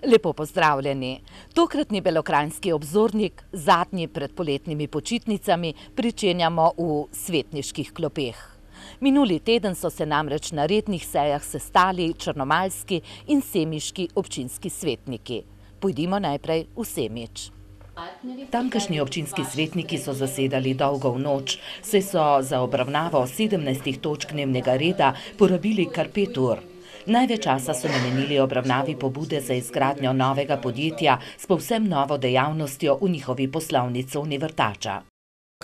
Lepo pozdravljeni. Tokratni Belokranjski obzornik, zadnji pred poletnimi počitnicami, pričenjamo v svetniških klopeh. Minuli teden so se namreč na rednih sejah sestali črnomaljski in semiški občinski svetniki. Pojdimo najprej v Semič. Tamkajšnji občinski svetniki so zasedali dolgo v noč, saj so za obravnavo 17 točk dnevnega reda porabili kar 5 ur. Največ časa so namenili obravnavi pobude za izgradnjo novega podjetja s povsem novo dejavnostjo v njihovi poslovni coni Vrtača.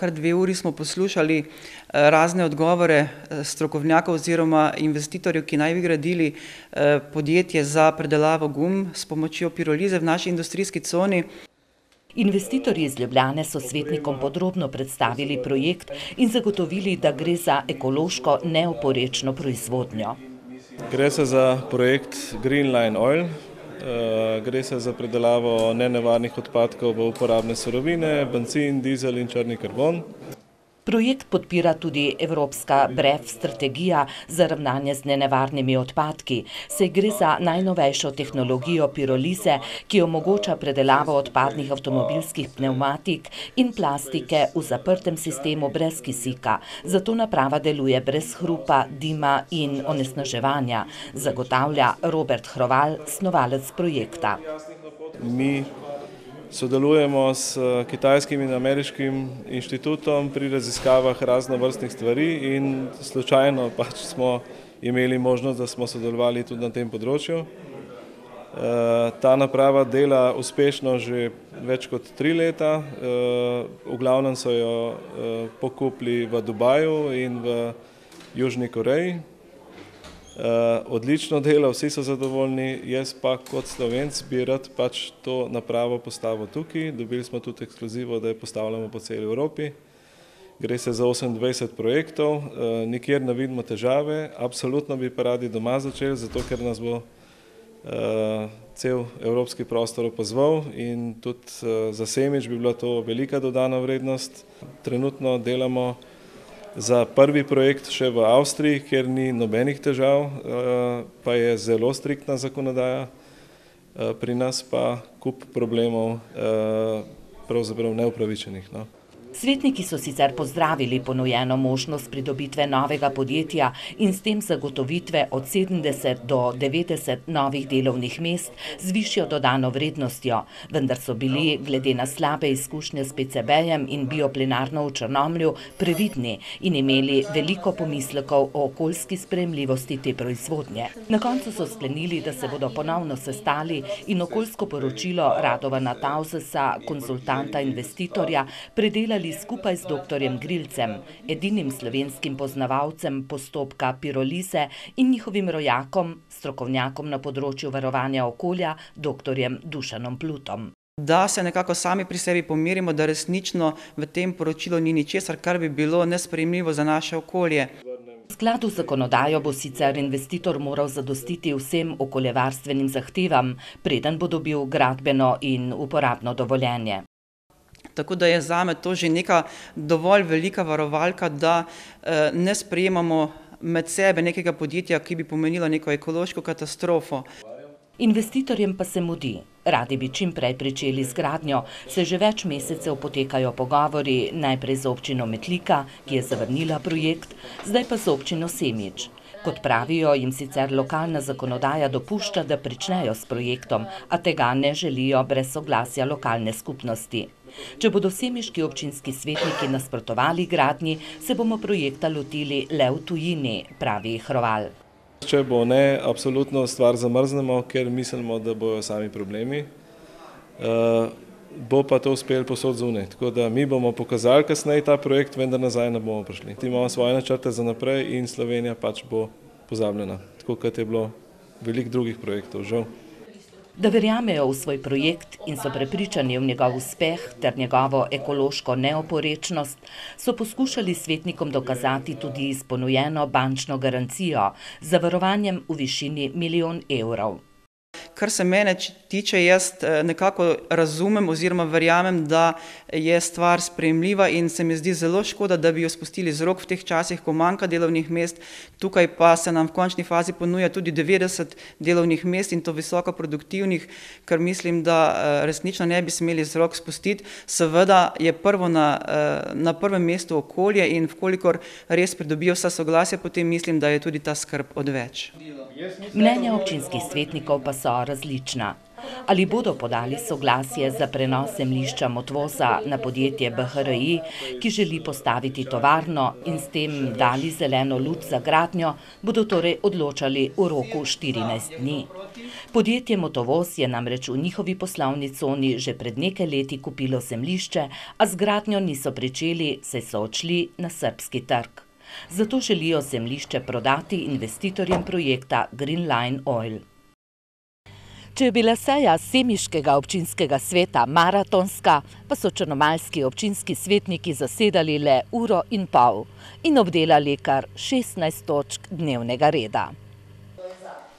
Kar 2 uri smo poslušali razne odgovore strokovnjakov oziroma investitorjev, ki naj bi gradili podjetje za predelavo gum s pomočjo pirolize v naši industrijski coni. Investitorji iz Ljubljane so svetnikom podrobno predstavili projekt in zagotovili, da gre za ekološko neoporečno proizvodnjo. Gre se za projekt Green Line Oil, gre se za predelavo nenevarnih odpadkov v uporabne surovine, bencin, dizel in črni karbon. Projekt podpira tudi Evropska BREF strategija za ravnanje z nenevarnimi odpadki, saj gre za najnovejšo tehnologijo pirolize, ki omogoča predelavo odpadnih avtomobilskih pnevmatik in plastike v zaprtem sistemu brez kisika. Zato naprava deluje brez hrupa, dima in onesnaževanja, zagotavlja Robert Hroval, snovalec projekta. Mi sodelujemo s kitajskim in ameriškim inštitutom pri raziskavah raznovrstnih stvari in slučajno pač smo imeli možnost, da smo sodelovali tudi na tem področju. Ta naprava dela uspešno že več kot 3 leta, v glavnem so jo pokupili v Dubaju in v Južni Koreji. Odlično dela, vsi so zadovoljni, jaz pa kot Slovenc bi rad pač to napravo postavil tukaj. Dobili smo tudi ekskluzivo, da jo postavljamo po celi Evropi. Gre se za 28 projektov, nikjer ne vidimo težave, absolutno bi pa radi doma začeli, zato ker nas bo cel evropski prostor opazval in tudi za Semič bi bila to velika dodana vrednost. Trenutno delamo za prvi projekt še v Avstriji, kjer ni nobenih težav, pa je zelo striktna zakonodaja, pri nas pa kup problemov pravzaprav neupravičenih. Svetniki so sicer pozdravili ponujeno možnost pridobitve novega podjetja in s tem zagotovitve od 70 do 90 novih delovnih mest z višjo dodano vrednostjo, vendar so bili glede na slabe izkušnje s PCB-jem in bioplinarno v Črnomlju previdni in imeli veliko pomislekov o okoljski sprejemljivosti te proizvodnje. Na koncu so sklenili, da se bodo ponovno sestali in okoljsko poročilo Radovana Tauzesa, konzultanta investitorja, predelali skupaj z doktorjem Grilcem, edinim slovenskim poznavalcem postopka pirolize in njihovim rojakom, strokovnjakom na področju varovanja okolja, doktorjem Dušanom Plutom. Da se nekako sami pri sebi pomirimo, da resnično v tem poročilu ni ničesar, kar bi bilo nesprejemljivo za naše okolje. V skladu z zakonodajo bo sicer investitor moral zadostiti vsem okoljevarstvenim zahtevam, preden bo dobil gradbeno in uporabno dovoljenje. Tako da je zame to že neka dovolj velika varovalka, da ne sprejemamo med sebe nekega podjetja, ki bi pomenilo neko ekološko katastrofo. Investitorjem pa se mudi. Radi bi čim prej pričeli z gradnjo, se že več mesecev potekajo pogovori najprej z občino Metlika, ki je zavrnila projekt, zdaj pa z občino Semič. Kot pravijo, jim sicer lokalna zakonodaja dopušča, da pričnejo s projektom, a tega ne želijo brez soglasja lokalne skupnosti. Če bodo semiški občinski svetniki nasprotovali gradnji, se bomo projekta lotili le v tujini, pravi Hroval. Če bo ne, absolutno stvar zamrznemo, ker mislimo, da bojo sami problemi. Bo pa to uspel posod zunaj. Tako da mi bomo pokazali kasneje ta projekt, vendar nazaj ne bomo prišli. Imamo svoje načrte za naprej in Slovenija pač bo pozabljena, tako kot je bilo veliko drugih projektov, žal. Da verjamejo v svoj projekt in so prepričani v njegov uspeh ter njegovo ekološko neoporečnost, so poskušali svetnikom dokazati tudi s ponujeno bančno garancijo z zavarovanjem v višini 1 milijon evrov. Kar se mene tiče, jaz nekako razumem oziroma verjamem, da je stvar sprejemljiva in se mi zdi zelo škoda, da bi jo spustili z rok v teh časih, ko manjka delovnih mest. Tukaj pa se nam v končni fazi ponuja tudi 90 delovnih mest in to visoko produktivnih, kar mislim, da resnično ne bi smeli z rok spustiti. Seveda je prvo na prvem mestu okolje in vkolikor res pridobijo vsa soglasja, potem mislim, da je tudi ta skrb odveč. Mnenja občinskih svetnikov pa so različna. Ali bodo podali soglasje za prenos zemljišča Motvosa na podjetje BHRI, ki želi postaviti tovarno in s tem dali zeleno luč za gradnjo, bodo torej odločali v roku 14 dni. Podjetje Motovos je namreč v njihovi poslovni coni že pred nekaj leti kupilo zemljišče, a z gradnjo niso pričeli, saj so odšli na srbski trg. Zato želijo zemljišče prodati investitorjem projekta Green Line Oil. Če je bila seja semiškega občinskega sveta maratonska, pa so črnomaljski občinski svetniki zasedali le 1,5 ure in obdelali kar 16 točk dnevnega reda.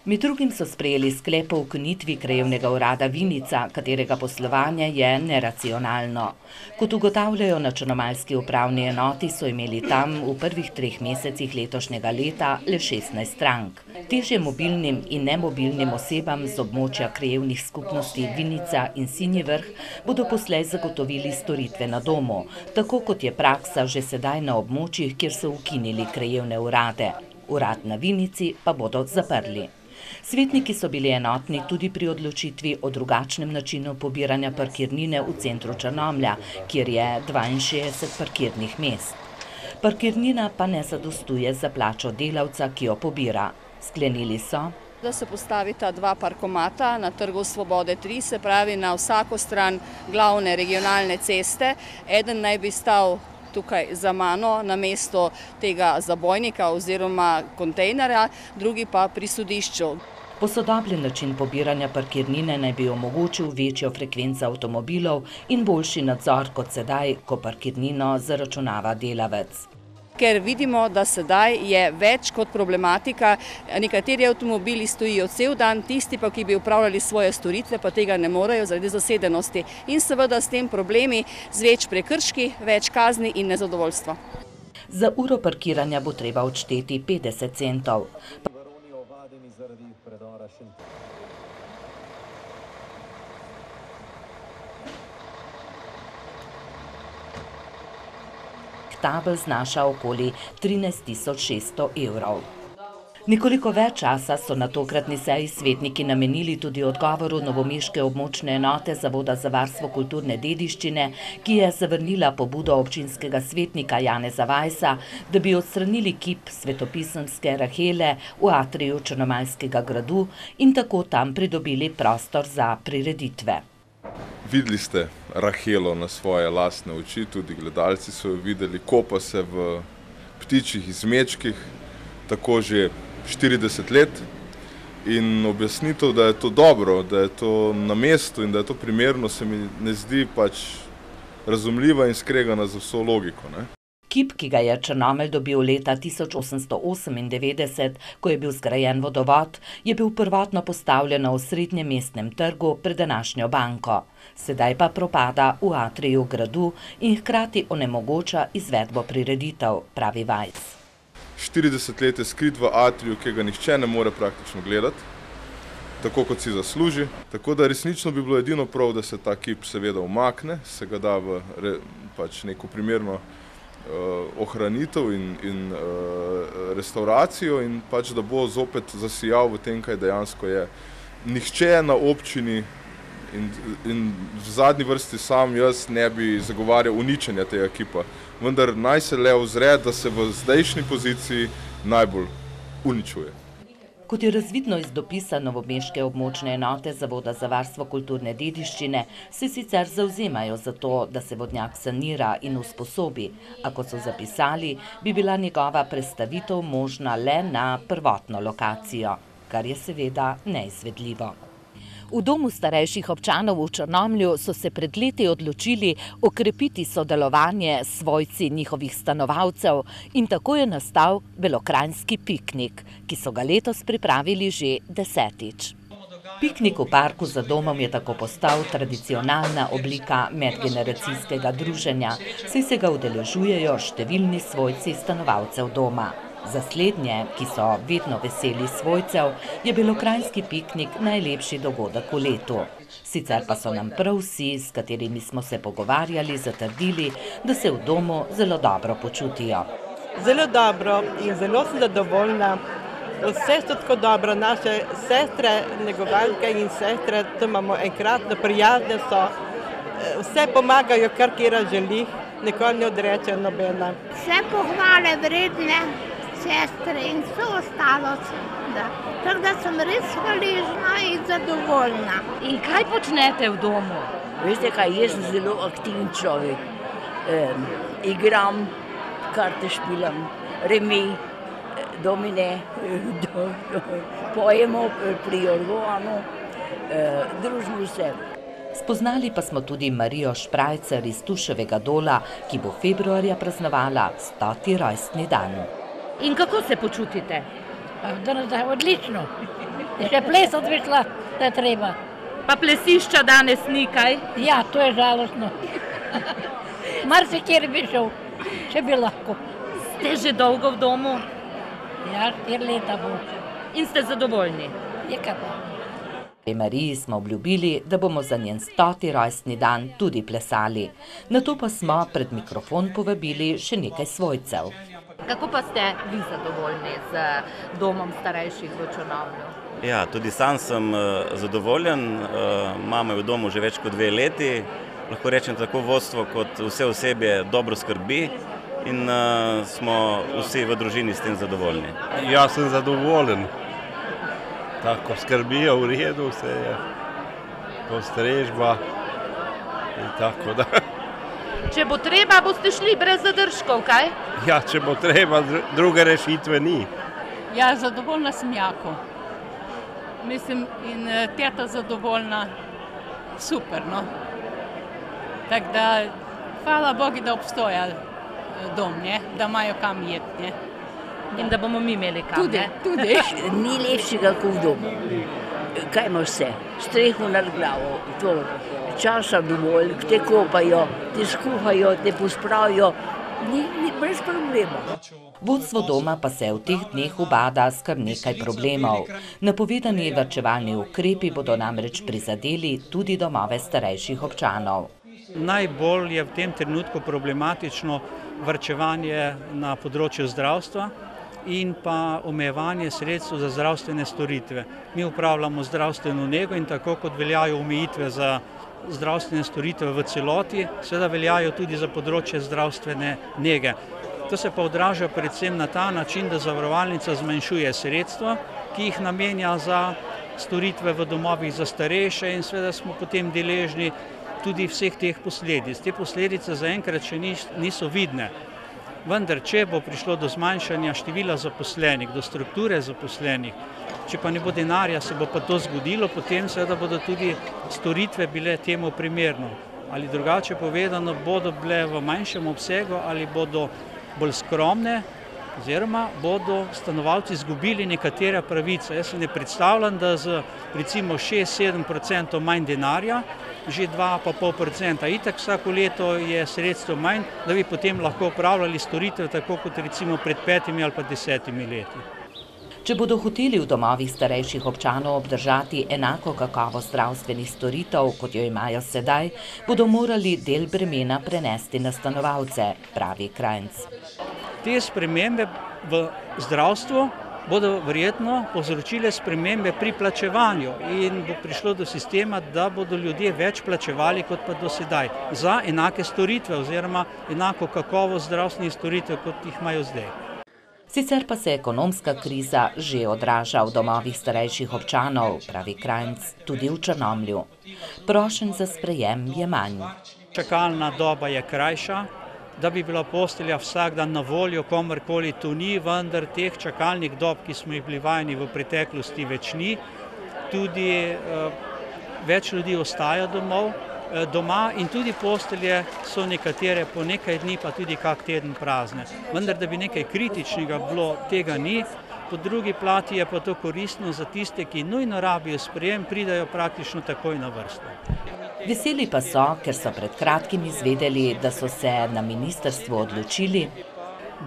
Med drugim so sprejeli sklep o ukinitvi krajevnega urada Vinica, katerega poslovanje je neracionalno. Kot ugotavljajo na črnomaljski upravni enoti, so imeli tam v prvih 3 mesecih letošnjega leta le 16 strank. Težje mobilnim in nemobilnim osebam z območja krajevnih skupnosti Vinica in Sinji Vrh bodo poslej zagotovili storitve na domu, tako kot je praksa že sedaj na območjih, kjer so ukinili krajevne urade. Urad na Vinici pa bodo zaprli. Svetniki so bili enotni tudi pri odločitvi o drugačnem načinu pobiranja parkirnine v centru Črnomlja, kjer je 62 parkirnih mest. Parkirnina pa ne zadostuje za plačo delavca, ki jo pobira. Sklenili so, da se postavita 2 parkomata na Trgu Svobode 3, se pravi na vsako stran glavne regionalne ceste. Eden naj bi stal tukaj za mano na mesto tega zabojnika oziroma kontejnerja, drugi pa pri sodišču. Posodobljen način pobiranja parkirnine naj bi omogočil večjo frekvenco avtomobilov in boljši nadzor kot sedaj, ko parkirnino zaračunava delavec. Ker vidimo, da sedaj je več kot problematika. Nekateri avtomobili stojijo cel dan, tisti pa, ki bi upravljali svoje storitve, pa tega ne morejo zaradi zasedenosti. In seveda s tem problemi z več prekrški, več kazni in nezadovoljstva. Za uro parkiranja bo treba odšteti 50 centov. Tabel znaša okoli 13.600 evrov. Nekoliko več časa so na tokratni seji svetniki namenili tudi odgovoru novomeške območne enote Zavoda za varstvo kulturne dediščine, ki je zavrnila pobudo občinskega svetnika Janeza Vajsa, da bi odstranili kip svetopisemske Rahele v atriju Črnomaljskega gradu in tako tam pridobili prostor za prireditve. Videli ste Rahelo na svoje lastne oči, tudi gledalci so jo videli, kopa se v ptičjih izmečkih, tako že 40 let. In objasnitev, da je to dobro, da je to na mestu in da je to primerno, se mi ne zdi pač razumljiva in skregana z vso logiko, ne? Kip, ki ga je Črnomelj dobil leta 1898, ko je bil zgrajen vodovod, je bil prvotno postavljen na osrednjem mestnem trgu pred današnjo banko. Sedaj pa propada v atriju gradu in hkrati onemogoča izvedbo prireditev, pravi Vajs. 40 let je skrit v atriju, ki ga nihče ne more praktično gledati, tako kot si zasluži. Tako da resnično bi bilo edino prav, da se ta kip seveda umakne, se ga da v neko primerno ohranitev in restauracijo in pač da bo zopet zasijal v tem, kaj dejansko je. Nihče na občini in v zadnji vrsti sam jaz ne bi zagovarjal uničenja tega kipa, vendar naj se le ozre, da se v zdajšnji poziciji najbolj uničuje. Kot je razvidno iz dopisa novomeške območne enote Zavoda za varstvo kulturne dediščine, se sicer zavzemajo za to, da se vodnjak sanira in usposobi, a kot so zapisali, bi bila njegova prestavitev možna le na prvotno lokacijo, kar je seveda neizvedljivo. V Domu starejših občanov v Črnomlju so se pred leti odločili okrepiti sodelovanje s svojci njihovih stanovalcev in tako je nastal belokranjski piknik, ki so ga letos pripravili že 10. Piknik v parku za domom je tako postal tradicionalna oblika medgeneracijskega druženja, saj se ga udeležujejo številni svojci stanovalcev doma. Za slednje, ki so vedno veseli svojcev, je belokranjski piknik najlepši dogodek v letu. Sicer pa so nam prav vsi, s katerimi smo se pogovarjali, zatrdili, da se v domu zelo dobro počutijo. Zelo dobro in zelo sem zadovoljna. Vse so tako dobro, naše sestre, negovalke in sestre, to imamo enkratno, prijazne so, vse pomagajo, kar kjera želi, nikoli ne odreče nobena. Vse pohvale vredne sestre in vse ostalo. Tako da sem res hvaležna in zadovoljna. In kaj počnete v domu? Veste kaj, jaz sem zelo aktiven človek. Igram, karte špilam, remi, domine, pojemo pri organu, družimo se. Spoznali pa smo tudi Marijo Šprajcer iz Tuševega Dola, ki bo februarja praznovala 100. rojstni dan. In kako se počutite? Odlično. Še plesati bi šla, da je treba. Pa plesišča danes ni kaj? Ja, to je žalostno. Marsikjer bi šel, če bi lahko. Ste že dolgo v domu? Ja, 4 leta bo. In ste zadovoljni? Je kaj pa. Mariji smo obljubili, da bomo za njen 100. rojstni dan tudi plesali. Nato pa smo pred mikrofon povabili še nekaj svojcev. Kako pa ste vi zadovoljni z domom starejših v Črnomlju? Ja, tudi sam sem zadovoljen. Mama je v domu že več kot 2 leti. Lahko rečem, tako vodstvo kot vse osebje dobro skrbi in smo vsi v družini s tem zadovoljni. Jaz sem zadovoljen. Tako skrbijo, v redu, vse je postrežba in tako da. Če bo treba, boste šli brez zadržkov, kaj? Ja, če bo treba, druge rešitve ni. Ja, zadovoljna sem jako. Mislim, in teta zadovoljna, super, no. Tako da, hvala Bogu, da obstoja dom, ne? Da imajo kam jeti, ne? In da bomo mi imeli kam, ne? Tudi. Ni lepšega kot v domu. Kaj ima vse? Streho nad glavo, to časa dovolj, te kopajo, te skuhajo, te pospravijo, ni brez problema. Vodstvo doma pa se v teh dneh ubada s kar nekaj problemov. Napovedani varčevalni ukrepi bodo namreč prizadeli tudi domove starejših občanov. Najbolj je v tem trenutku problematično varčevanje na področju zdravstva in pa omejevanje sredstev za zdravstvene storitve. Mi upravljamo zdravstveno nego in tako kot veljajo omejitve za zdravstvene storitve v celoti, seveda veljajo tudi za področje zdravstvene nege. To se pa odraža predvsem na ta način, da zavarovalnica zmanjšuje sredstva, ki jih namenja za storitve v domovih za starejše in seveda smo potem deležni tudi vseh teh posledic. Te posledice zaenkrat še niso vidne. Vendar, če bo prišlo do zmanjšanja števila zaposlenih, do strukture zaposlenih, če pa ne bo denarja, se bo pa to zgodilo, potem seveda bodo tudi storitve bile temu primerno. Ali drugače povedano, bodo bile v manjšem obsegu ali bodo bolj skromne, oziroma bodo stanovalci izgubili nekatere pravice. Jaz se ne predstavljam, da z recimo 6-7% manj denarja, že 2,5%, itak vsako leto je sredstev manj, da bi potem lahko upravljali storitev tako kot recimo pred 5 ali pa 10 leti. Če bodo hoteli v domovih starejših občanov obdržati enako kakovost zdravstvenih storitev, kot jo imajo sedaj, bodo morali del bremena prenesti na stanovalce, pravi Krajnc. Te spremembe v zdravstvu bodo verjetno povzročile spremembe pri plačevanju in bo prišlo do sistema, da bodo ljudje več plačevali kot pa do sedaj za enake storitve oziroma enako kakovost zdravstvenih storitev, kot jih imajo zdaj. Sicer pa se ekonomska kriza že odraža v domovih starejših občanov, pravi Krajnc, tudi v Črnomlju. Prošenj za sprejem je manj. Čakalna doba je krajša, da bi bila postelja vsak dan na voljo, komorkoli to ni, vendar teh čakalnih dob, ki smo jih bili vajeni v preteklosti, več ni. Tudi več ljudi ostaja doma in tudi postelje so nekatere po nekaj dni, pa tudi kak teden prazne. Vendar, da bi nekaj kritičnega bilo, tega ni. po drugi plati je pa to koristno za tiste, ki nujno rabijo sprejem, pridajo praktično takoj na vrsto. Veseli pa so, ker so pred kratkim izvedeli, da so se na ministrstvu odločili,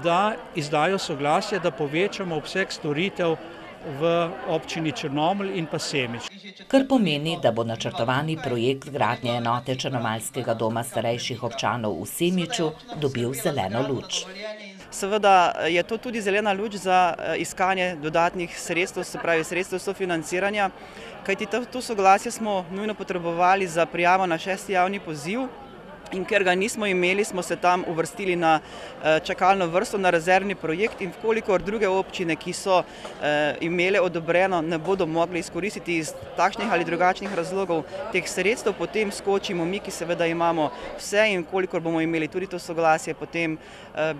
da izdajo soglasje, da povečamo obseg storitev v občini Črnomelj in pa Semič. Kar pomeni, da bo načrtovani projekt gradnje enote Črnomaljskega doma starejših občanov v Semiču dobil zeleno luč. Seveda je to tudi zelena luč za iskanje dodatnih sredstev, se pravi sredstev sofinanciranja, kajti to soglasje smo nujno potrebovali za prijavo na 6. javni poziv. In ker ga nismo imeli, smo se tam uvrstili na čakalno vrsto, na rezervni projekt, in vkolikor druge občine, ki so imele odobreno, ne bodo mogli izkoristiti iz takšnih ali drugačnih razlogov teh sredstev, potem skočimo mi, ki seveda imamo vse, in kolikor bomo imeli tudi to soglasje, potem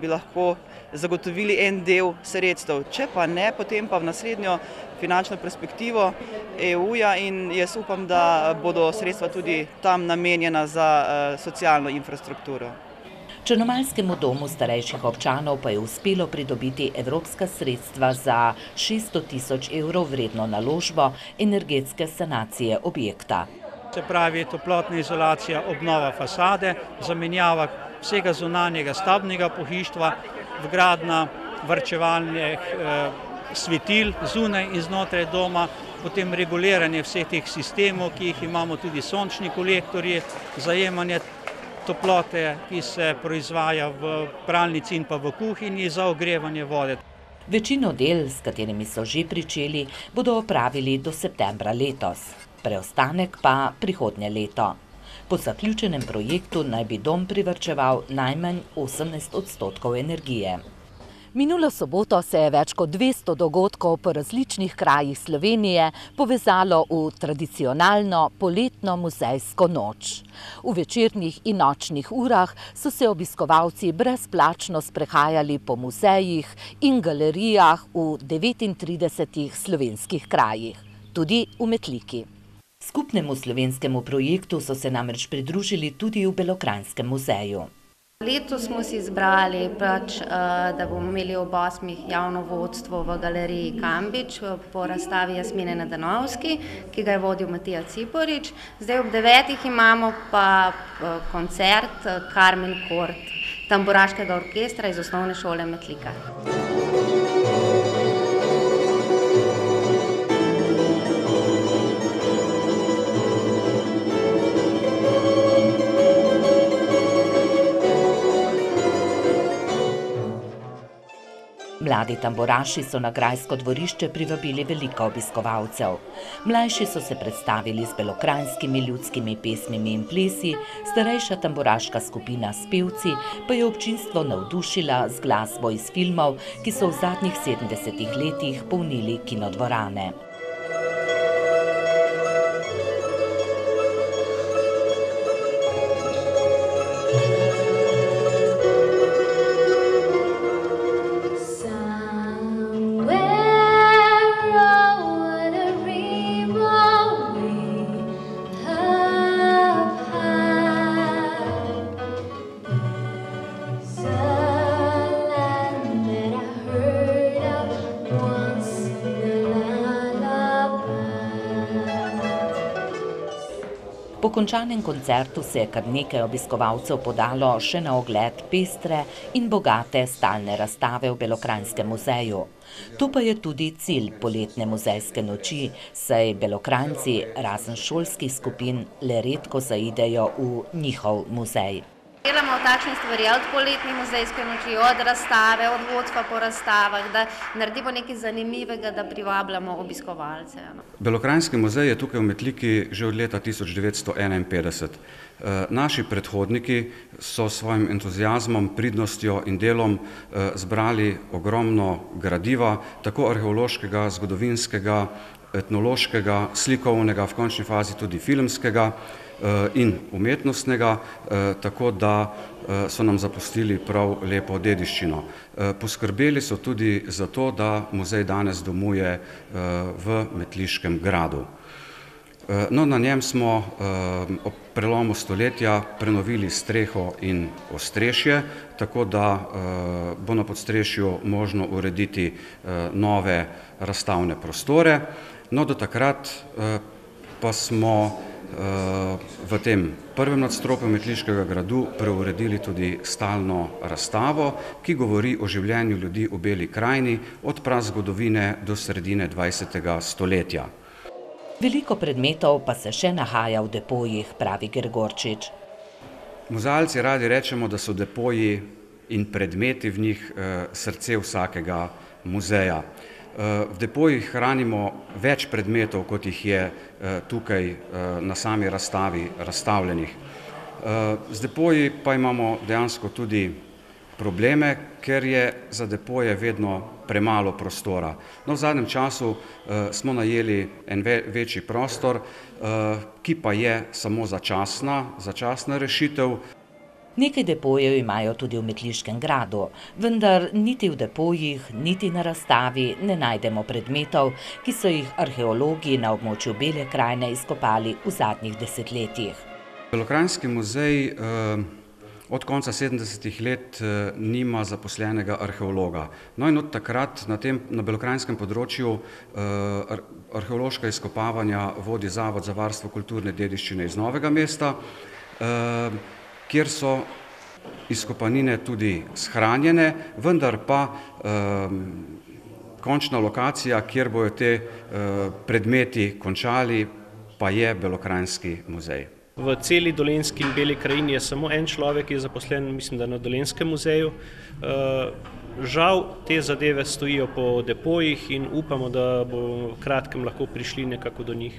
bi lahko zagotovili en del sredstev. Če pa ne, potem pa v naslednjo finančno perspektivo EU-ja, in jaz upam, da bodo sredstva tudi tam namenjena za socialno infrastrukturo. Črnomaljskemu domu starejših občanov pa je uspelo pridobiti evropska sredstva za 600 000 evrov vredno naložbo energetske sanacije objekta. Se pravi toplotna izolacija, obnova fasade, zamenjava vsega zunanjega stavbnega pohištva, vgradnja varčevalnih svetil zunaj in znotraj doma, potem reguliranje vseh teh sistemov, ki jih imamo, tudi sončni kolektorji, zajemanje toplote, ki se proizvaja v pralnici in pa v kuhinji, za ogrevanje vode. Večino del, s katerimi so že pričeli, bodo opravili do septembra letos, preostanek pa prihodnje leto. Po zaključenem projektu naj bi dom privarčeval najmanj 18% energije. Minulo soboto se je več kot 200 dogodkov po različnih krajih Slovenije povezalo v tradicionalno poletno muzejsko noč. V večernih in nočnih urah so se obiskovalci brezplačno sprehajali po muzejih in galerijah v 39 slovenskih krajih, tudi v Metliki. Skupnemu slovenskemu projektu so se namreč pridružili tudi v Belokranjskem muzeju. Letos smo si izbrali, da bomo imeli ob 8. javno vodstvo v galeriji Kambič po razstavi Jasmine Nadanovski, ki ga je vodil Matija Ciporič. Zdaj ob 9. imamo pa koncert Karmen Kort, tamburaškega orkestra iz osnovne šole Metlika. Mladi tamburaši so na grajsko dvorišče privabili veliko obiskovalcev. Mlajši so se predstavili z belokranjskimi ljudskimi pesmimi in plesi, starejša tamburaška skupina s pevci pa je občinstvo navdušila z glasbo iz filmov, ki so v zadnjih 70 letih polnili kinodvorane. Po končanem koncertu se je kar nekaj obiskovalcev podalo še na ogled pestre in bogate stalne razstave v Belokranjskem muzeju. To pa je tudi cilj poletne muzejske noči, saj Belokranjci razen šolskih skupin le redko zaidejo v njihov muzej. Delamo takšne stvari od poletne muzejske noči, od razstave, od vodstva po razstavah, da naredimo nekaj zanimivega, da privabljamo obiskovalce. Belokranjski muzej je tukaj v Metliki že od leta 1951. Naši predhodniki so s svojim entuziazmom, pridnostjo in delom zbrali ogromno gradiva, tako arheološkega, zgodovinskega, etnološkega, slikovnega, v končni fazi tudi filmskega in umetnostnega, tako da so nam zapustili prav lepo dediščino. Poskrbeli so tudi za to, da muzej danes domuje v Metliškem gradu. No, na njem smo ob prelomu stoletja prenovili streho in ostrešje, tako da bo na podstrešju možno urediti nove razstavne prostore. No, do takrat pa smo v tem prvem nadstropju Metliškega gradu preuredili tudi stalno razstavo, ki govori o življenju ljudi v Beli krajini od prazgodovine do sredine 20. stoletja. Veliko predmetov pa se še nahaja v depojih, pravi Gregorčič. Muzealci radi rečemo, da so depoji in predmeti v njih srce vsakega muzeja. V depojih hranimo več predmetov, kot jih je tukaj na sami razstavi razstavljenih. Z depoji pa imamo dejansko tudi probleme, ker je za depoje vedno premalo prostora. No, v zadnjem času smo najeli en večji prostor, ki pa je samo začasna rešitev. Nekaj depojev imajo tudi v Metliškem gradu, vendar niti v depojih, niti na razstavi ne najdemo predmetov, ki so jih arheologi na območju Bele krajine izkopali v zadnjih desetletjih. Belokranjski muzej od konca 70. let nima zaposlenega arheologa. No in od takrat na belokranjskem področju arheološka izkopavanja vodi Zavod za varstvo kulturne dediščine iz Novega mesta, kjer so izkopanine tudi shranjene, vendar pa končna lokacija, kjer bojo te predmeti končali, pa je Belokranjski muzej. V celi Dolenjski in Beli krajini je samo en človek, ki je zaposlen, mislim, da na Dolenjskem muzeju. Žal te zadeve stojijo po depojih in upamo, da bo v kratkem lahko prišli nekako do njih.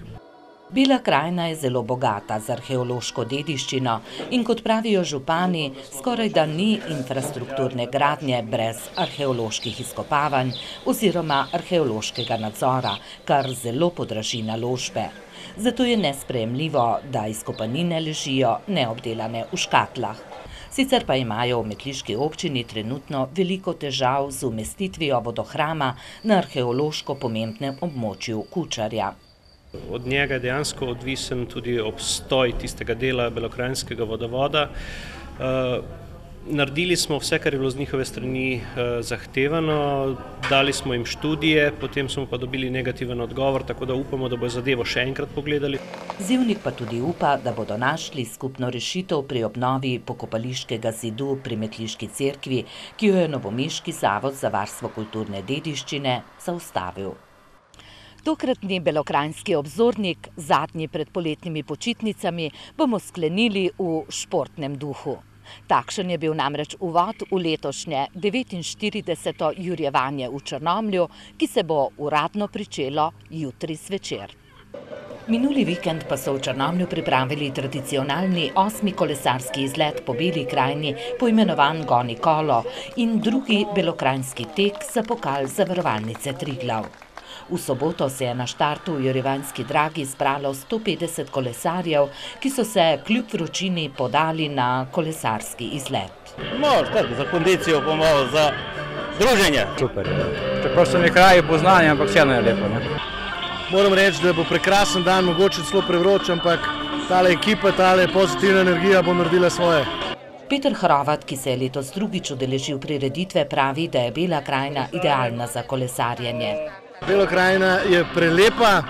Bela krajina je zelo bogata z arheološko dediščino in kot pravijo župani, skoraj da ni infrastrukturne gradnje brez arheoloških izkopavanj oziroma arheološkega nadzora, kar zelo podraži naložbe. Zato je nesprejemljivo, da izkopanine ležijo neobdelane v škatlah. Sicer pa imajo v metliški občini trenutno veliko težav z umestitvijo vodohrama na arheološko pomembnem območju Kučarja. Od njega je dejansko odvisen tudi obstoj tistega dela belokranjskega vodovoda. Naredili smo vse, kar je bilo z njihove strani zahtevano, dali smo jim študije, potem smo pa dobili negativen odgovor, tako da upamo, da bo zadevo še enkrat pogledali. Zevnik pa tudi upa, da bodo našli skupno rešitev pri obnovi pokopališkega zidu pri Metliški cerkvi, ki jo je novomeški Zavod za varstvo kulturne dediščine zaustavil. Tokratni belokranjski obzornik, zadnji pred poletnimi počitnicami, bomo sklenili v športnem duhu. Takšen je bil namreč uvod v letošnje 49. jurjevanje v Črnomlju, ki se bo uradno pričelo jutri zvečer. Minuli vikend pa so v Črnomlju pripravili tradicionalni 8. kolesarski izlet po Beli krajini, poimenovan Goni kolo, in drugi belokranjski tek za pokal Zavarovalnice Triglav. V soboto se je na štartu v Jurjevanjski dragi zbralo 150 kolesarjev, ki so se kljub vročini podali na kolesarski izlet. Za kondicijo, za druženje. Super. Čeprav so mi kraji poznani, ampak vseeno je lepo. Moram reči, da bo prekrasen dan, mogoče celo prevroč, ampak tale ekipa, tale pozitivna energija bo naredila svoje. Peter Hrovat, ki se je letos drugič udeležil prireditve, pravi, da je Bela krajina idealna za kolesarjenje. Bela krajina je prelepa,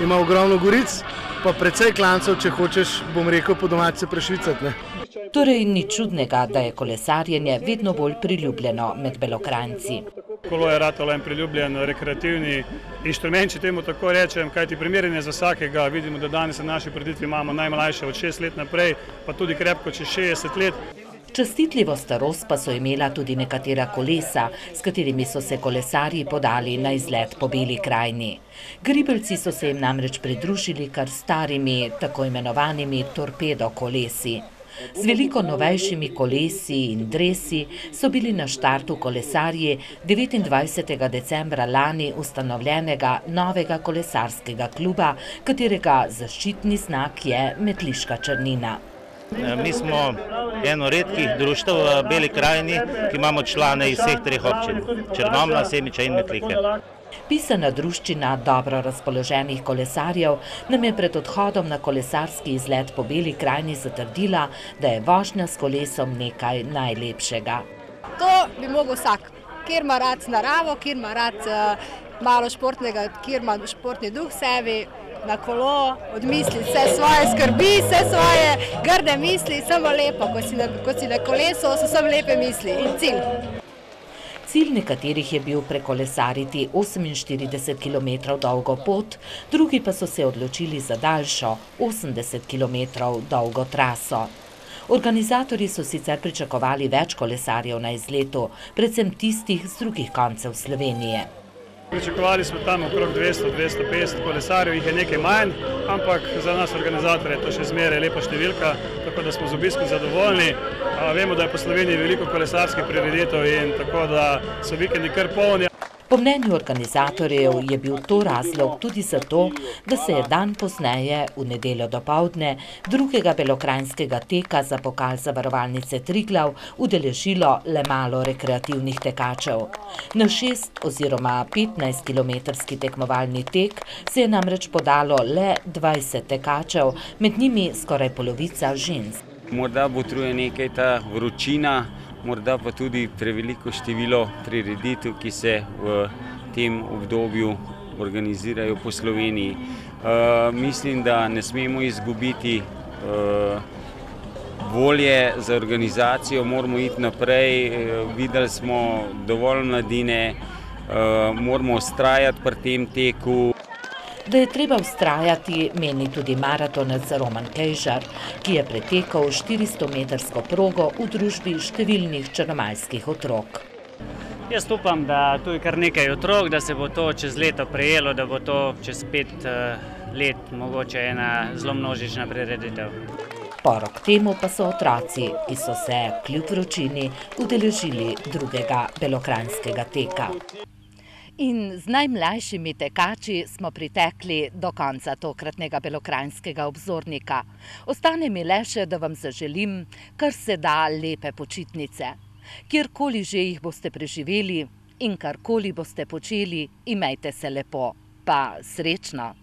ima ogromno goric, pa precej klancev, če hočeš, bom rekel, po domače se prešvicati. Torej ni čudnega, da je kolesarjenje vedno bolj priljubljeno med Belokranjci. Kolo je ratalo en priljubljen rekreativni inštrument, če temu tako rečem, kajti primeren je za vsakega. Vidimo, da danes na naši prireditvi imamo najmlajše od 6 let naprej, pa tudi krepko čez 60 let. Častitljivo starost pa so imela tudi nekatera kolesa, s katerimi so se kolesarji podali na izlet po Beli krajini. Gribelci so se jim namreč pridružili kar starimi, tako imenovanimi torpedo kolesi. Z veliko novejšimi kolesi in dresi so bili na štartu kolesarji 29. decembra lani ustanovljenega novega kolesarskega kluba, katerega zaščitni znak je metliška črnina. Mi smo eno redkih društev v Beli krajini, ki imamo člane iz vseh treh občin, Črnomlja, Semiča in Metlike. Pisana druščina dobro razpoloženih kolesarjev nam je pred odhodom na kolesarski izlet po Beli krajini zatrdila, da je vožnja s kolesom nekaj najlepšega. To bi mogel vsak, kjer ima rad naravo, kjer ima rad malo športnega, kjer ima športni duh v sebi, na kolo, odmisli vse svoje skrbi, vse svoje grde misli, samo lepo, ko si na kolesu, so samo lepe misli in cilj. Cilj nekaterih je bil prekolesariti 48 km dolgo pot, drugi pa so se odločili za daljšo, 80 km dolgo traso. Organizatorji so sicer pričakovali več kolesarjev na izletu, predvsem tistih z drugih koncev Slovenije. Pričakovali smo tam okrog 200-250 kolesarjev, jih je nekaj manj, ampak za nas organizatorje je to še zmeraj lepa številka, tako da smo z obiskom zadovoljni. Vemo, da je po Sloveniji veliko kolesarskih prireditev in tako da so vikendi kar polni. Po mnenju organizatorjev je bil to razlog tudi zato, da se je dan pozneje, v nedeljo dopoldne, drugega belokranjskega teka za pokal Zavarovalnice Triglav udeležilo le malo rekreativnih tekačev. Na 6 oziroma 15-kilometrski tekmovalni tek se je namreč podalo le 20 tekačev, med njimi skoraj polovica žensk. Morda botruje nekaj ta vročina, morda pa tudi preveliko število prireditev, ki se v tem obdobju organizirajo po Sloveniji. Mislim, da ne smemo izgubiti volje za organizacijo, moramo iti naprej, videli smo dovolj mladine, moramo vztrajati pri tem teku. Da je treba vztrajati, meni tudi maratonec Roman Kejžar, ki je pretekal 400-metrsko progo v družbi številnih črnomaljskih otrok. Jaz upam, da tu je kar nekaj otrok, da se bo to čez leto prejelo, da bo to čez 5 let mogoče ena zelo množična prireditev. Porok temu pa so otroci, ki so se kljub vročini udeležili drugega belokranjskega teka. In z najmlajšimi tekači smo pritekli do konca tokratnega belokranjskega obzornika. Ostane mi le še, da vam zaželim kar se da lepe počitnice. Kjerkoli že jih boste preživeli in karkoli boste počeli, imejte se lepo. Pa srečno!